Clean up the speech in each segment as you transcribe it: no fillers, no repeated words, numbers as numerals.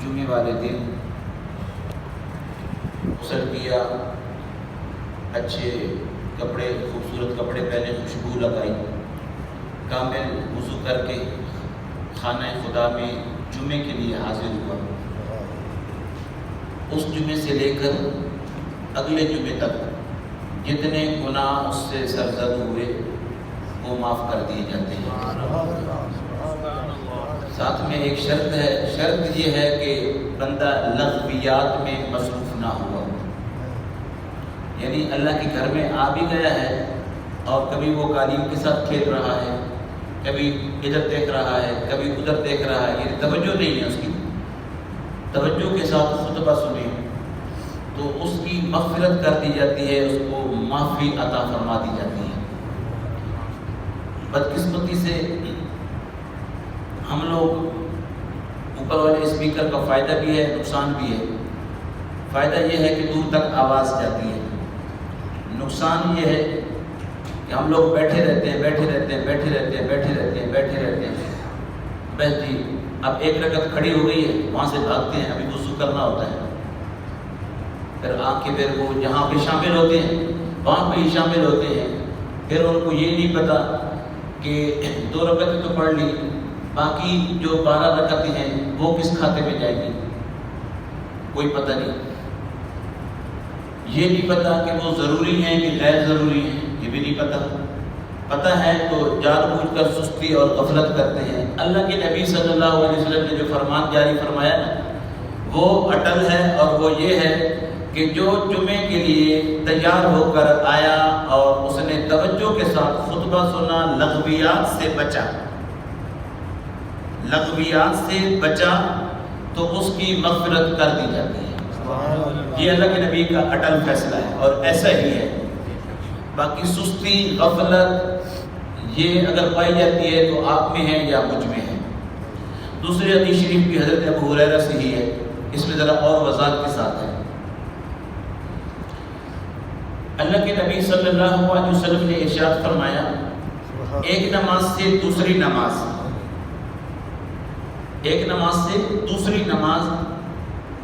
جمعے والے دن غسل کیا، اچھے کپڑے، خوبصورت کپڑے پہنے، خوشبو لگائی، کامل وضو کر کے خانہ خدا میں جمعے کے لیے حاضر ہوا۔ اس جمعے سے لے کر اگلے جمعے تک جتنے گناہ اس سے سرزد ہوئے وہ معاف کر دیے جاتے ہیں۔ ساتھ میں ایک شرط ہے، شرط یہ ہے کہ بندہ لغویات میں مصروف نہ ہوا، یعنی اللہ کے گھر میں آ بھی گیا ہے اور کبھی وہ قالین کے ساتھ کھیل رہا ہے، کبھی ادھر دیکھ رہا ہے، کبھی ادھر دیکھ رہا ہے، یعنی توجہ نہیں ہے اس کی، توجہ کے ساتھ خطبہ سنے تو اس کی مغفرت کر دی جاتی ہے، اس کو معافی عطا فرما دی جاتی ہے۔ بدقسمتی سے ہم لوگ اوپر والے اسپیکر کا فائدہ بھی ہے، نقصان بھی ہے۔ فائدہ یہ ہے کہ دور تک آواز جاتی ہے، نقصان یہ ہے کہ ہم لوگ بیٹھے رہتے ہیں بس جی اب ایک رکعت کھڑی ہو گئی ہے، وہاں سے بھاگتے ہیں، ابھی وضو کرنا ہوتا ہے، پھر آ کے پھر وہ جہاں پہ شامل ہوتے ہیں وہاں پہ ہی شامل ہوتے ہیں، پھر ان کو یہ نہیں پتا کہ 2 رکعتیں تو پڑھ لی، باقی جو 12 رکعتیں ہیں وہ کس کھاتے میں جائیں گی، کوئی پتہ نہیں۔ یہ نہیں پتا کہ وہ ضروری ہیں کہ غیر ضروری ہیں، یہ بھی نہیں پتا۔ پتہ ہے تو جان بوجھ کر سستی اور غفلت کرتے ہیں۔ اللہ کے نبی صلی اللہ علیہ وسلم نے جو فرمان جاری فرمایا نا وہ اٹل ہے، اور وہ یہ ہے کہ جو جمعے کے لیے تیار ہو کر آیا اور اس نے توجہ کے ساتھ خطبہ سنا، لغویات سے بچا تو اس کی مغفرت کر دی جاتی ہے۔ یہ اللہ کے نبی کا اٹل فیصلہ ہے اور ایسا ہی ہے۔ باقی سستی، غفلت یہ اگر پائی جاتی ہے تو آپ میں ہے یا مجھ میں ہے۔ دوسری حدیث شریف کی حضرت ابو ہریرہ سے ہی ہے، اس میں ذرا اور وضاحت کے ساتھ ہے۔ اللہ کے نبی صلی اللہ علیہ وسلم نے ارشاد فرمایا، ایک نماز سے دوسری نماز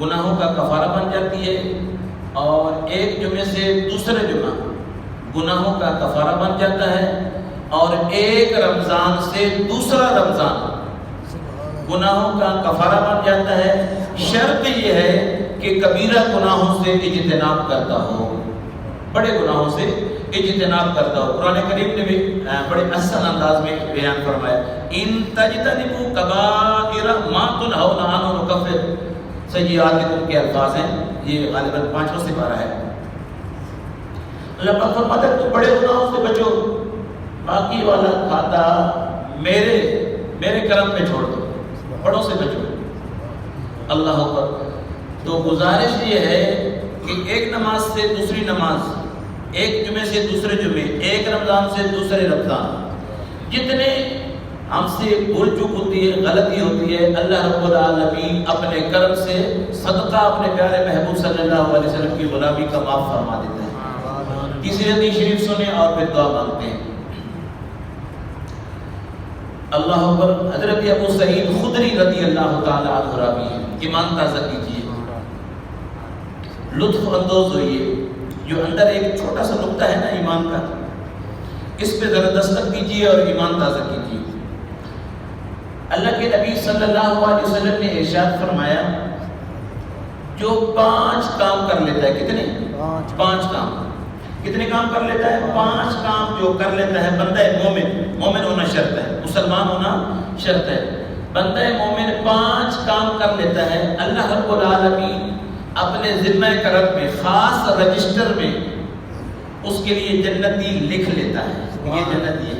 گناہوں کا کفارہ بن جاتی ہے، اور ایک جمعے سے دوسرے جمعہ گناہوں کا کفارہ بن جاتا ہے، اور ایک رمضان سے دوسرا رمضان گناہوں کا کفارہ بن جاتا ہے۔ شرط یہ ہے کہ کبیرہ گناہوں سے اجتناب کرتا ہو، بڑے گناہوں سے اجتناب کرتا ہو۔ قرآن کریم نے بھی بڑے احسن انداز میں بیان فرمایا، ان تجتنبوا کبائر ما تنہون عنہ نکفر سیئاتکم کے الفاظ ہیں، یہ غالباً 5واں سپارہ ہے۔ اللہ پاک فرماتا ہے تو بڑے گناہوں سے بچو، باقی والا کھاتا میرے کرم پہ چھوڑ دو، بڑوں سے بچو۔ اللہ اکبر۔ تو گزارش یہ ہے کہ ایک نماز سے دوسری نماز، ایک جمعے سے دوسرے جمعے، ایک رمضان سے دوسرے رمضان، جتنے ہم سے بھول چوک ہوتی ہے، غلطی ہوتی ہے، اللہ رب العالمین اپنے کرم سے صدقہ اپنے پیارے محبوب صلی اللہ علیہ وسلم کی غلامی کا معاف فرما دیتا ہے۔ تیسری حدیث شریف سنیں اور پھر دعا مانگتے ہیں۔ اللہ اکبر۔ حضرت ابو سعید خدری رضی اللہ تعالی عنہ راوی ہیں، ایمان تازہ کیجیے، لطف اندوز ہوئیے۔ جو اندر ایک چھوٹا سا نقطہ ہے نا ایمان کا، اس پہ ذرا دستک کیجیے اور ایمان تازہ کیجیے۔ اللہ کے نبی صلی اللہ علیہ وسلم نے ارشاد فرمایا، جو 5 کام کر لیتا ہے، کتنے؟ 5 کام۔ کتنے کام کر لیتا ہے؟ 5 کام جو کر لیتا ہے بندہ مومن ہونا شرط ہے، مسلمان ہونا شرط ہے۔ بندہ مومن 5 کام کر لیتا ہے، اللہ رب العالمین اپنے ذمہ کرم میں خاص رجسٹر میں اس کے لیے جنتی لکھ لیتا ہے۔ یہ جنتی ہے،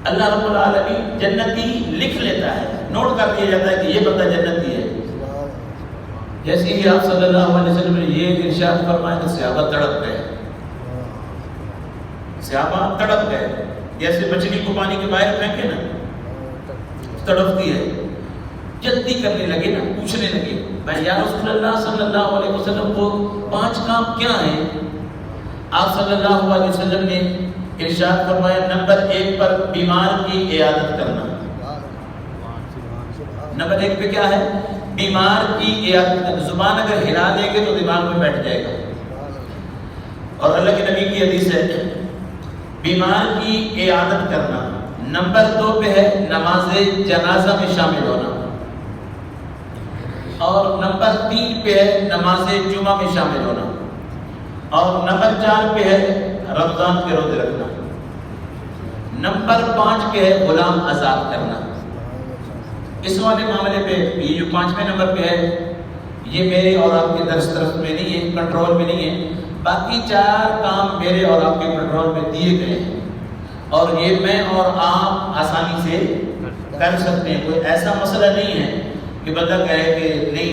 اللہ رب العالمین جنتی لکھ لیتا ہے، نوٹ کر دیا جاتا ہے کہ یہ بندہ جنتی ہے۔ جیسے ہی آپ صلی اللہ علیہ وسلم نے یہ ارشاد فرمایا تو صحابہ تڑپ گئے، جیسے مچھلی کو پانی کے باہر پھینکے نا، تڑپتی ہے، جلدی کرنے لگے نا، پوچھنے لگے، بھائی یا رسول اللہ صلی اللہ علیہ وسلم کو 5 کام کیا ہیں؟ آپ صلی اللہ علیہ وسلم نے ارشاد فرمایا، نمبر 1 پر بیمار کی عیادت کرنا، نمبر 1 پہ کیا ہے؟ بیمار کی عیادت. زبان اگر ہلا دیں گے تو دماغ میں بیٹھ جائے گا. اور اللہ کے نبی کی حدیث ہے بیمار کی عیادت کرنا. نمبر 2 پہ ہے نماز جنازہ میں شامل ہونا. اور نمبر 3 پہ ہے نماز جمعہ میں شامل ہونا. اور نمبر 4 پہ ہے رمضان کے روزے رکھنا. نمبر 5 پہ ہے غلام آزاد کرنا. اس والے معاملے پہ یہ جو 5ویں نمبر پہ ہے یہ میرے اور آپ کے درس میں نہیں ہے, کنٹرول میں نہیں ہے. باقی 4 کام میرے اور آپ کے کنٹرول میں دیے گئے ہیں اور یہ میں اور آپ آسانی سے کر سکتے ہیں. کوئی ایسا مسئلہ نہیں ہے کہ بندہ کہے کہ نہیں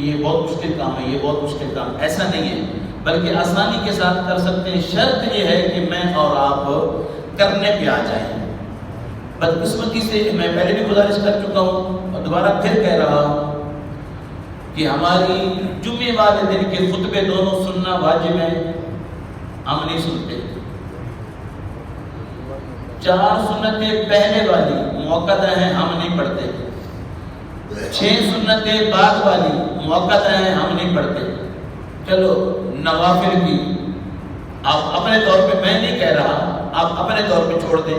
یہ بہت مشکل کام ہے, یہ بہت مشکل کام. ایسا نہیں ہے, بلکہ آسانی کے ساتھ کر سکتے ہیں. شرط یہ ہے کہ میں اور آپ کرنے پہ آ جائیں. بدقسمتی سے میں پہلے بھی گزارش کر چکا ہوں اور دوبارہ پھر کہہ رہا ہوں کہ ہماری جمعے والے دن کے خطبے دونوں سننا واجب ہے, ہم نہیں سنتے. 4 سنتیں پہلے والی موقع ہیں, ہم نہیں پڑھتے. 6 سنتیں بعد والی موقع ہیں, ہم نہیں پڑھتے. چلو نوافل کی آپ اپنے طور پہ, میں نہیں کہہ رہا آپ اپنے طور پہ چھوڑ دیں,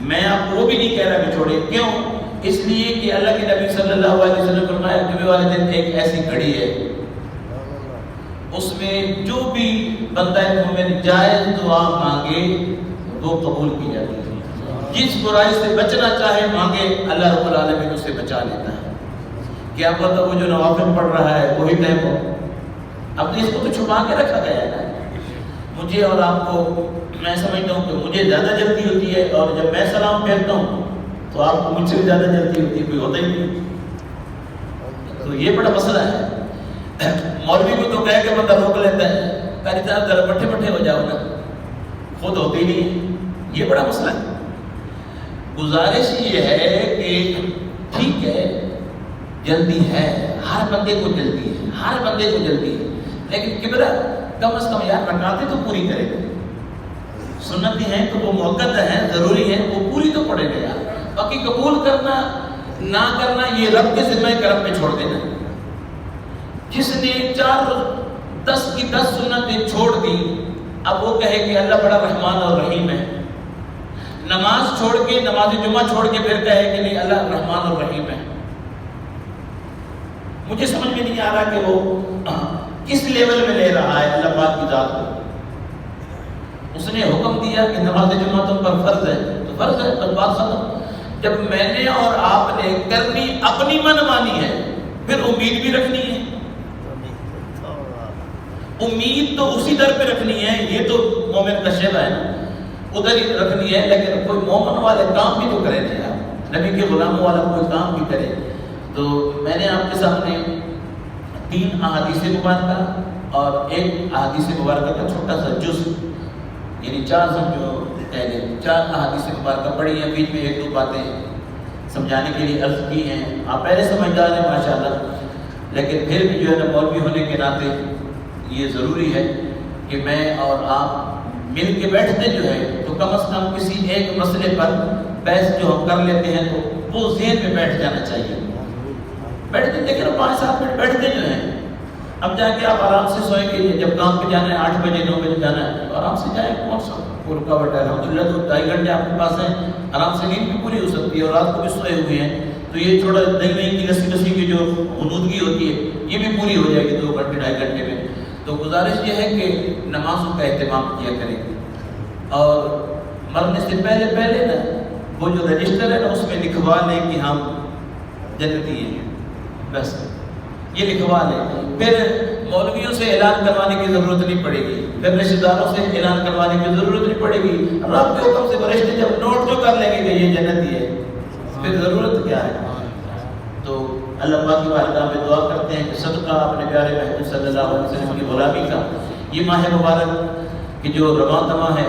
میں آپ کو وہ بھی نہیں کہہ رہا کہ چھوڑیں. کیوں؟ اس لیے کہ اللہ کے نبی صلی اللہ علیہ وسلم فرمایا جمعے والے دن ایک ایسی گھڑی ہے اس میں جو بھی بندہ مومن جائز دعا مانگے وہ قبول کی جاتی ہے. جس برائی سے بچنا چاہے مانگے, اللہ رب العالمین اسے بچا لیتا ہے. کیا پتہ وہ جو نوافل پڑھ رہا ہے وہی ٹائم ہو. اب اس کو تو چھپا کے رکھا گیا ہے نا. مجھے اور آپ کو, میں سمجھتا ہوں کہ مجھے زیادہ جلدی ہوتی ہے اور جب میں سلام پھیرتا ہوں تو آپ کو مجھ سے بھی زیادہ جلدی ہوتی ہے, کوئی ہوتا ہی نہیں. تو یہ بڑا مسئلہ ہے. مولوی کو تو کہہ کے بندہ روک لیتا ہے, قاری صاحب ذرا مٹھے ہو جاؤ نا, خود ہوتی ہی نہیں. یہ بڑا مسئلہ ہے. گزارش یہ ہے کہ ٹھیک ہے جلدی ہے, ہر بندے کو جلدی ہے, ہر بندے کو جلدی ہے, لیکن کبرا کم از کم یار رکعتیں تو پوری کرے گا. سنتیں ہیں تو وہ موقت ہیں, ضروری ہے, وہ پوری تو پڑے گا یار. باقی قبول کرنا نہ کرنا یہ رب کے ذمہ کرم پہ چھوڑ دینا. جس نے 10 کی 10 سنتیں چھوڑ دی, اب وہ کہے کہ اللہ بڑا رحمان اور رحیم ہے. نماز چھوڑ کے, نماز جمعہ چھوڑ کے پھر کہے کہ نہیں اللہ رحمان اور رحیم ہے. مجھے سمجھ میں نہیں آ رہا کہ وہ کس لیول میں لے رہا ہے اللہ پاک کی ذات کو. اس نے حکم دیا کہ نماز جمعہ تم پر فرض ہے تو فرض ہے, بس بات ختم. جب میں نے اور آپ نے کرنی اپنی من مانی ہے پھر امید بھی رکھنی ہے. امید تو اسی در پہ رکھنی ہے, یہ تو مومن کا شیوا ہے نا, ادھر ہی رکھنی ہے. لیکن کوئی مومن والے کام بھی تو کرے نا یار, نبی کے غلاموں والا کوئی کام بھی کرے. تو میں نے آپ کے سامنے 3 احادیث مبارکہ اور ایک احادیث مبارکہ کا چھوٹا سا جز, یعنی 4 سمجھو پہلے 4 احادیث مبارکہ پڑھی ہیں, بیچ میں 1-2 باتیں سمجھانے کے لیے عرض کی ہیں. آپ پہلے سمجھدار ہیں ماشاءاللہ, لیکن پھر بھی جو ہے نا مولوی ہونے کے ناطے یہ ضروری ہے کہ میں اور آپ مل کے بیٹھتے جو ہے تو کم از کم کسی ایک مسئلے پر بحث جو ہم کر لیتے ہیں تو وہ ذہن میں بیٹھ جانا چاہیے. بیٹھتے دیکھیں 5-7 منٹ بیٹھتے جو ہیں, اب جا کے آپ آرام سے سوئیں گے. جب کام پہ جانا ہے 8 بجے 9 بجے جانا ہے تو آرام سے جائیں, کون سا کوئی رکاوٹ ہے. الحمدللہ 2-2.5 گھنٹے آپ کے پاس ہیں, آرام سے نیند بھی پوری ہو سکتی ہے اور رات کو بھی سوئے ہوئے ہیں تو یہ تھوڑا دہی کی لسی کی جو غنودگی ہوتی ہے یہ بھی پوری ہو جائے گی 2 گھنٹے 2.5 گھنٹے میں. تو گزارش یہ ہے کہ نمازوں کا اہتمام کیا کریں اور مرنے سے پہلے نا وہ جو رجسٹر ہے نا اس میں لکھوا لیں کہ ہم جنتی ہیں, بس یہ لکھوا لیں. پھر مولویوں سے اعلان کروانے کی ضرورت نہیں پڑے گی, پھر رشتہ داروں سے اعلان کروانے کی ضرورت نہیں پڑے گی. رب کے حکم سے رشتے جب نوٹ جو کر لیں گے کہ یہ جنتی ہے پھر ضرورت کیا ہے. تو اللہ پاک کی بارگاہ میں دعا کرتے ہیں کہ صدقہ اپنے پیارے محبوب صلی اللہ علیہ وسلم کی غلامی کا یہ ماہ مبارک کہ جو رواں دواں ہے,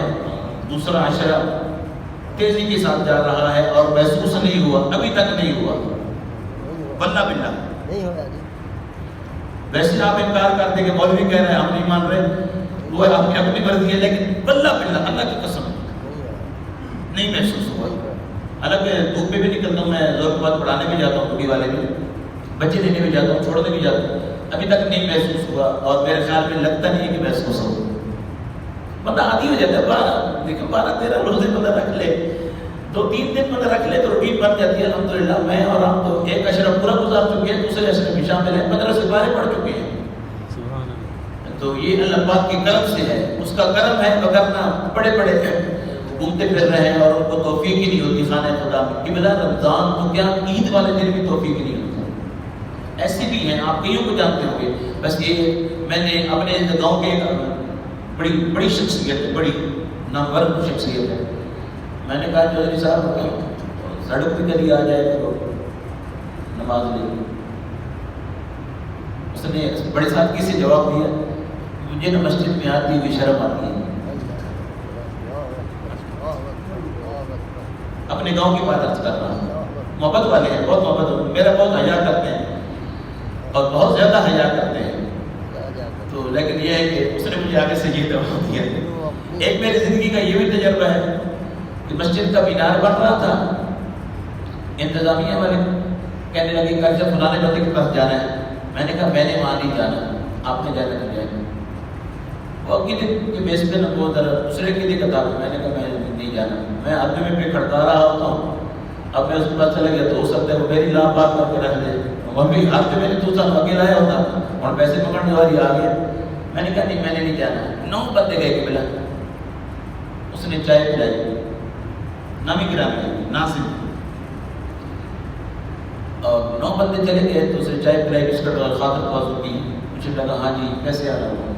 دوسرا عشرہ تیزی کے ساتھ جا رہا ہے اور محسوس نہیں ہوا, ابھی تک نہیں ہوا, واللہ باللہ نہیں ہوا. ویسے آپ انکار کرتے کہ مولوی کہہ رہے ہیں ہم نہیں مان رہے, وہ آپ کی اپنی مرضی ہے, لیکن واللہ باللہ اللہ کی قسم نہیں محسوس ہوا. حالانکہ دھوپ پہ بھی نکلتا ہوں, میں زور کے بعد پڑھانے بھی جاتا ہوں, منڈی والے میں بچے لینے بھی جاتا ہوں، چھوڑنے بھی جاتا ہوں، ابھی تک نہیں محسوس ہوا، اور میرے خیال میں لگتا نہیں ہے کہ محسوس ہو. بندہ عادی ہو جاتا ہے، دیکھو 12-13 روزے بندہ رکھ لے، 2-3 دن بندہ رکھ لے تو روٹین بن جاتی ہے. الحمدللہ میں اور آپ تو ایک اشرف پورا گزار چکے ہیں، دوسرے اشرف بھی شامل ہیں، 15 سپارے پڑھ چکے ہیں. تو یہ اللہ پاک کے کرم سے ہے، اس کا کرم ہے، وگرنہ بڑے بڑے گھومتے پھر رہے ہیں اور ان کو توفیق ہی نہیں ہوتی خانہ خدا میں. کہ بلا رمضان تو کیا عید والے دن بھی توفیق ہی نہیں ہوتی. ایسے بھی ہیں، آپ کئیوں کو جانتے ہوں گے. بس یہ میں نے اپنے گاؤں کے بڑی شخصیت ہے، بڑی نامور شخصیت ہے. میں نے کہا چودھری صاحب سڑک پہ کبھی آ جائے تو نماز لے. اس نے بڑے سادگی سے جواب دیا، مجھے نا مسجد میں آتی ہوئی شرم آتی ہے. اپنے گاؤں کی بات عرض کر رہا ہوں. محبت والے ہیں، بہت محبت ہوتی، میرا بہت حیا کرتے ہیں اور بہت زیادہ حیا کرتے ہیں. تو لیکن یہ ہے کہ اس نے مجھے آگے سے یہ جواب دیا. ایک میری زندگی کا یہ بھی تجربہ ہے کہ مسجد کا مینار بن رہا تھا، انتظامیہ والے کہنے لگے کہ جب فلانے بندے کے پاس جانا ہے. میں نے کہا میں نے وہاں نہیں جانا، آپ نے جانا تو جائے. وہ عقیدے کے بیس پہ نہ وہ دوسرے عقیدے کا تھا. میں نے کہا میں نہیں جانا. میں آدمی میں پہ کھڑکا رہا ہوتا ہوں، اب میں اس کے پاس چلا گیا تو ہو سکتا ہے وہ میری لاپ بات کر کے رکھ لے. وہ بھی ہاتھ میں نے دوسرا اکیلا آیا ہوتا اور پیسے پکڑنے والی آ گیا. میں نے کہا نہیں میں نے نہیں جانا. 9 بندے گئے کہ ملا، اس نے چائے پلائی، نامی گرامی ناصر، اور 9 بندے چلے گئے تو اسے چائے پلائی، بسکٹ اور خاطر خواصوں کی. مجھے لگا ہاں جی کیسے آ رہا ہوں.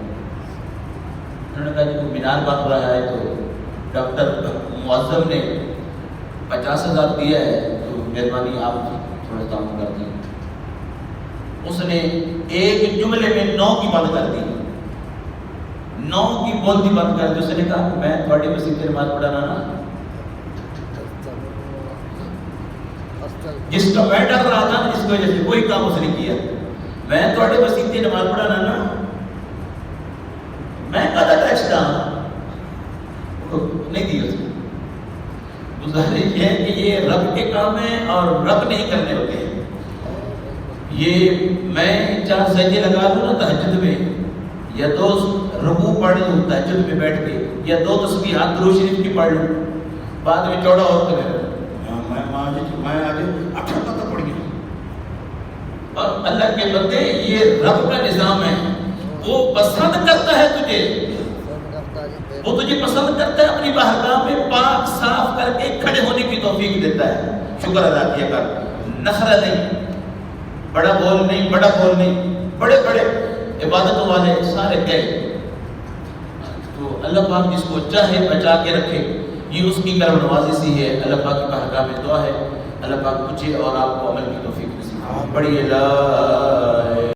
انہوں نے کہا جی مینار بن رہا ہے تو ڈاکٹر معظم نے 50,000 دیا ہے تو مہربانی آپ تھوڑا تعاون کر دیں. اس نے ایک جملے میں 9 کی بند کر دی، 9 کی بولتی بند کر دی. اس نے کہا میں تھوڑی مسجد کی نماز پڑھانا نا، جس کا میں ڈر رہا تھا جس کی وجہ سے کوئی کام اس نے کیا. میں تھوڑی مسجد کی نماز پڑھانا نا، میں کہا ٹیکس دا نہیں دیا. گزارش یہ ہے کہ یہ رب کے کام ہیں اور رب نہیں کرنے ہوتے ہیں. یہ میں 4 سجدے لگا دوں نا تہجد میں، یا 2 رکوع پڑھ لوں تہجد میں بیٹھ کے، یا 2 تسبیحات درود شریف کی پڑھ لوں، بعد میں چوڑا ہو تو میں آگے اٹھا پتہ پڑ گیا. اور اللہ کے بندے یہ رب کا نظام ہے، وہ پسند کرتا ہے تجھے، وہ تجھے پسند کرتا ہے، اپنی بارگاہ میں پاک صاف کر کے کھڑے ہونے کی توفیق دیتا ہے. شکر ادا کیا کر، نخرہ نہیں، بڑا بول نہیں، بڑا بول نہیں. بڑے بڑے عبادتوں والے سارے گئے. تو اللہ پاک جس کو چاہے بچا کے رکھے، یہ اس کی کرم نوازی سی ہے. اللہ پاک کی بارگاہ میں دعا ہے اللہ پاک مجھے اور آپ کو عمل کی توفیق نصیب فرمائے. بڑی